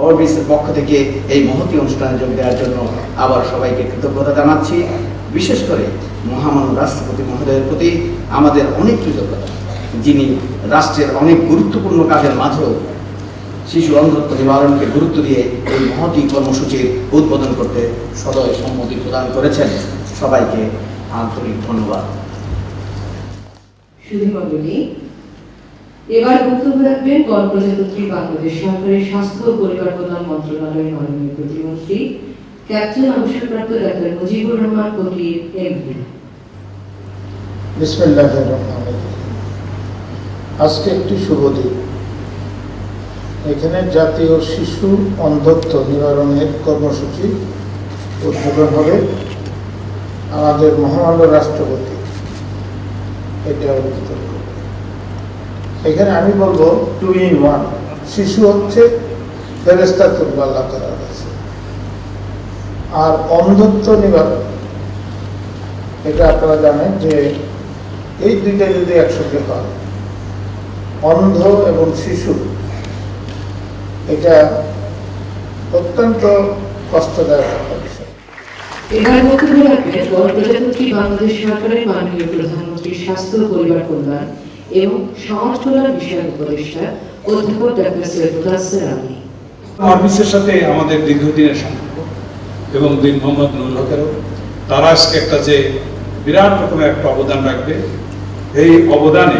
অরবিসের পক্ষ থেকে এই মহতী অনুষ্ঠানে যোগ দেওয়ার জন্য আবার সবাইকে কৃতজ্ঞতা জানাচ্ছি। বিশেষ করে মহামান্য রাষ্ট্রপতি মহোদয়ের প্রতি আমাদের অনেক কৃতজ্ঞতা, যিনি রাষ্ট্রের অনেক গুরুত্বপূর্ণ কাজের মাঝেও শিশু অন্ধত্ব নিবারণকে গুরুত্ব দিয়ে এই মহতী কর্মসূচির উদ্বোধন করতে সদয় সম্মতি প্রদান করেছেন। সবাইকে আন্তরিক ধন্যবাদ। সুধীমণ্ডলী, এবার বক্তব্য রাখবেন গণপ্রজাতন্ত্রী বাংলাদেশ সরকারের স্বাস্থ্য ও পরিবার কল্যাণ মন্ত্রণালয়ের মাননীয় প্রতিমন্ত্রী ক্যাপ্টেন অবসরপ্রাপ্ত ডাক্তার মুজিবুর রহমান ফকির এমপি। বিসমিল্লাহির রহমানির রহিম। আজকে একটি শুভ দিন। এখানে জাতীয় শিশু অন্ধত্ব নিবারণের কর্মসূচি উদ্বোধন হবে। আমাদের মহামান্য রাষ্ট্রপতি এটা উদ্বোধন করবে। এখানে আমি বলবো 2 in 1। শিশু হচ্ছে ফেরেশতাতুল্লাহ আল্লাহ তাআলার কাছে, আর অন্ধত্ব নিবারণ এটা আপনারা জানেন যে এই দুইটা যদি একসঙ্গে হয়, অন্ধ এবং শিশু, এটা অত্যন্ত কষ্টদায়ক একটা বিষয়। এবার বক্তব্য রাখবেন গণপ্রজাতন্ত্রী বাংলাদেশ সরকারের মাননীয় প্রধানমন্ত্রী স্বাস্থ্য ও পরিবার কল্যাণ এবং সমাজ কল্যাণ বিষয়ক উপদেষ্টা অধ্যাপক ডাক্তার সৈয়দ মুদাসসির আলী। অরবিসের সাথে আমাদের দীর্ঘদিনের সম্পর্ক এবং দিন মোহাম্মদ নুরুল হকেরও, তারা আজকে একটা যে বিরাট রকমের একটা অবদান রাখবে, এই অবদানে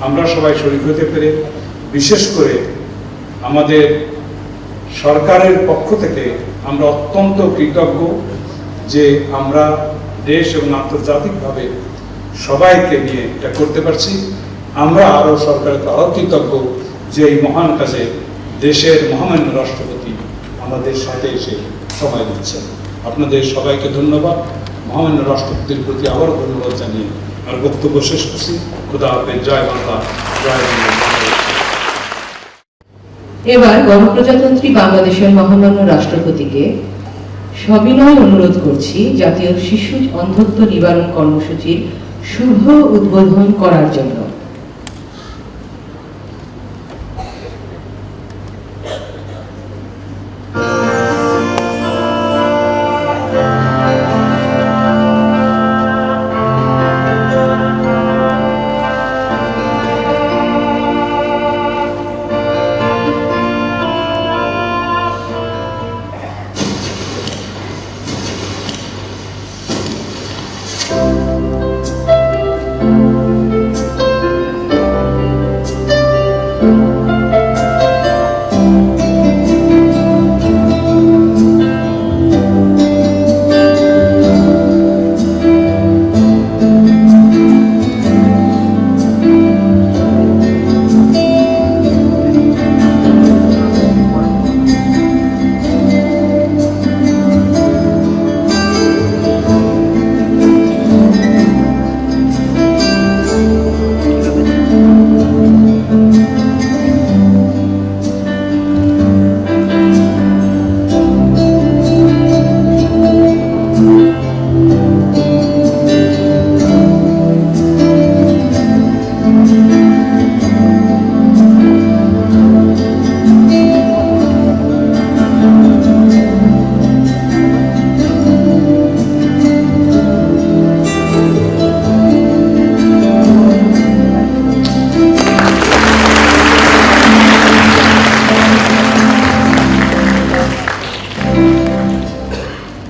আমরা সবাই শরীক হতে পেরে, বিশেষ করে আমাদের সরকারের পক্ষ থেকে আমরা অত্যন্ত কৃতজ্ঞ যে আমরা দেশ এবং আন্তর্জাতিকভাবে সবাইকে নিয়ে এটা করতে পারছি। আমরা আরও সরকারের আরও কৃতজ্ঞ যে এই মহান কাজে দেশের মহামান্য রাষ্ট্রপতি আমাদের সাথে এসে সময় দিচ্ছেন। আপনাদের সবাইকে ধন্যবাদ। মহামান্য রাষ্ট্রপতির প্রতি আবারও ধন্যবাদ জানিয়ে আর বক্তব্য শেষ করছি। খোদা হাফেজ। জয় বাংলা, জয় বাংলা। এবার গণপ্রজাতন্ত্রী বাংলাদেশের মহামান্য রাষ্ট্রপতিকে সবিনয় অনুরোধ করছি জাতীয় শিশু অন্ধত্ব নিবারণ কর্মসূচির শুভ উদ্বোধন করার জন্য।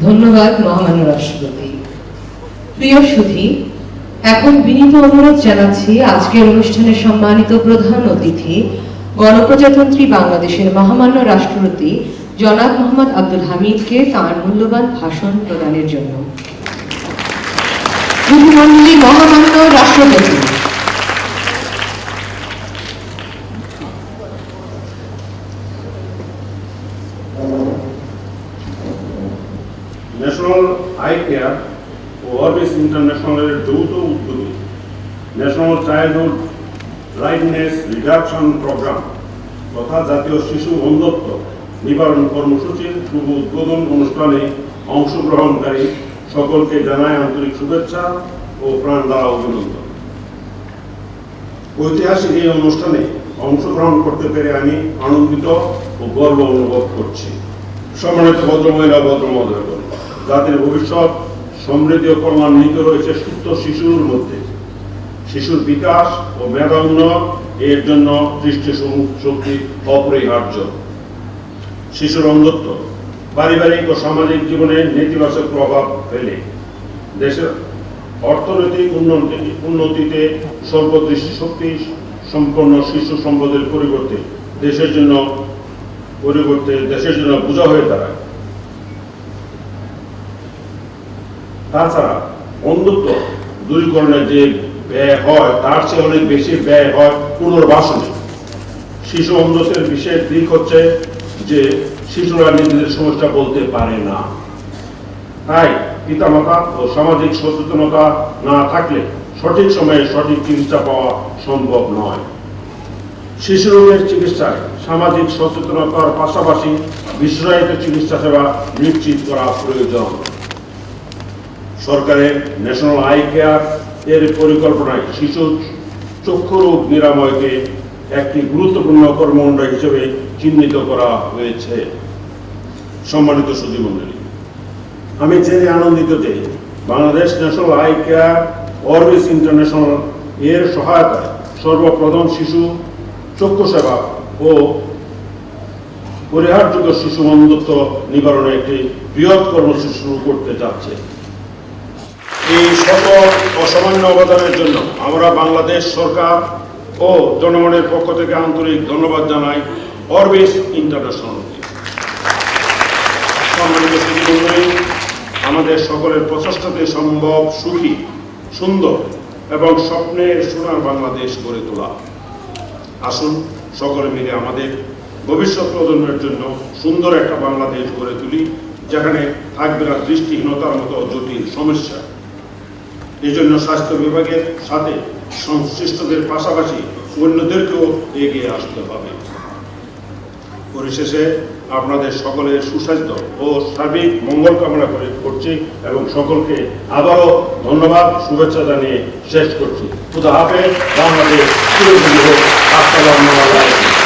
ধন্যবাদ মহামান্য রাষ্ট্রপতি। প্রিয় সুধী, এখন বিনীত অনুরোধ জানাচ্ছি আজকের অনুষ্ঠানে সম্মানিত প্রধান অতিথি গণপ্রজাতন্ত্রী বাংলাদেশের মহামান্য রাষ্ট্রপতি জনাব মোহাম্মদ আব্দুল হামিদকে তাঁর মূল্যবান ভাষণ প্রদানের জন্য। সুধীমণ্ডলী, মহামান্য রাষ্ট্রপতি। ন্যাশনাল আই কেয়ার ও অরবিস ইন্টারন্যাশনালের যৌথ উদ্যোগে national childhood blindness reduction programme তথা জাতীয় শিশু অন্ধত্ব নিবারণ কর্মসূচির শুভ উদ্বোধন অনুষ্ঠানে অংশগ্রহণকারী সকলকে জানায় আন্তরিক শুভেচ্ছা ও প্রাণ দ্বারা অভিনন্দন। ঐতিহাসিক এই অনুষ্ঠানে অংশগ্রহণ করতে পেরে আমি আনন্দিত ও গর্ব অনুভব করছি। সম্মানিত ভদ্রমহিলা ভদ্রমহোদয়গণ, জাতির ভবিষ্যৎ সমৃদ্ধি ও কল্যাণ নিহিত রয়েছে সুস্থ শিশুর মধ্যে। শিশুর বিকাশ ও মেধা উন্নয়ন এর জন্য দৃষ্টি শক্তি অপরিহার্য। শিশুর অন্ধত্ব পারিবারিক ও সামাজিক জীবনে নেতিবাচক প্রভাব ফেলে। দেশের অর্থনৈতিক উন্নতিতে স্বল্প দৃষ্টিশক্তি সম্পন্ন শিশু সম্পদের পরিবর্তে দেশের জন্য বোঝা হয়ে দাঁড়ায়। তাছাড়া অন্ধত্ব দূরীকরণে যে ব্যয় হয় তার চেয়ে অনেক বেশি ব্যয় হয় পুনর্বাসনে। শিশু অন্ধত্বের বিশেষ দিক হচ্ছে যে শিশুরা নিজেদের সমস্যা বলতে পারে না, তাই পিতামাতা ও সামাজিক সচেতনতা না থাকলে সঠিক সময়ে সঠিক চিকিৎসা পাওয়া সম্ভব নয়। শিশু রোগের চিকিৎসায় সামাজিক সচেতনতার পাশাপাশি বিশেষায়িত চিকিৎসা সেবা নিশ্চিত করা প্রয়োজন। সরকারের ন্যাশনাল আই কেয়ার এর পরিকল্পনায় শিশু চক্ষু রোগ নিরাময়কে একটি গুরুত্বপূর্ণ কর্মকাণ্ড হিসেবে চিহ্নিত করা হয়েছে। সম্মানিত সুধীমণ্ডলী, আমি জেনে আনন্দিত যে Bangladesh national eye care Orbis international এর সহায়তায় সর্বপ্রথম শিশু চক্ষু সেবা ও পরিহারযোগ্য শিশু অন্ধত্ব নিবারণে একটি বৃহৎ কর্মসূচি শুরু করতে যাচ্ছে। এই সকল অসামান্য অবদানের জন্য আমরা বাংলাদেশ সরকার ও জনগণের পক্ষ থেকে আন্তরিক ধন্যবাদ জানাই অরবিস ইন্টারন্যাশনালকে। সম্মানিত সুধীমণ্ডলী, আমাদের সকলের প্রচেষ্টাতে সম্ভব সুখী, সুন্দর এবং স্বপ্নের সোনার বাংলাদেশ গড়ে তোলা। আসুন সকলে মিলে আমাদের ভবিষ্যৎ প্রজন্মের জন্য সুন্দর একটা বাংলাদেশ গড়ে তুলি, যেখানে থাকবে না দৃষ্টিহীনতার মতো জটিল সমস্যা। এই জন্য স্বাস্থ্য বিভাগের সাথে সংশ্লিষ্টদের পাশাপাশি অন্যদেরকেও এগিয়ে আসতে হবে। পরিশেষে আপনাদের সকলের সুস্বাস্থ্য ও সার্বিক মঙ্গল কামনা করছি এবং সকলকে আবারও ধন্যবাদ শুভেচ্ছা জানিয়ে শেষ করছি। খুদা হাফেজ। বাংলাদেশ চিরজীবী হোক। আসসালামু আলাইকুম।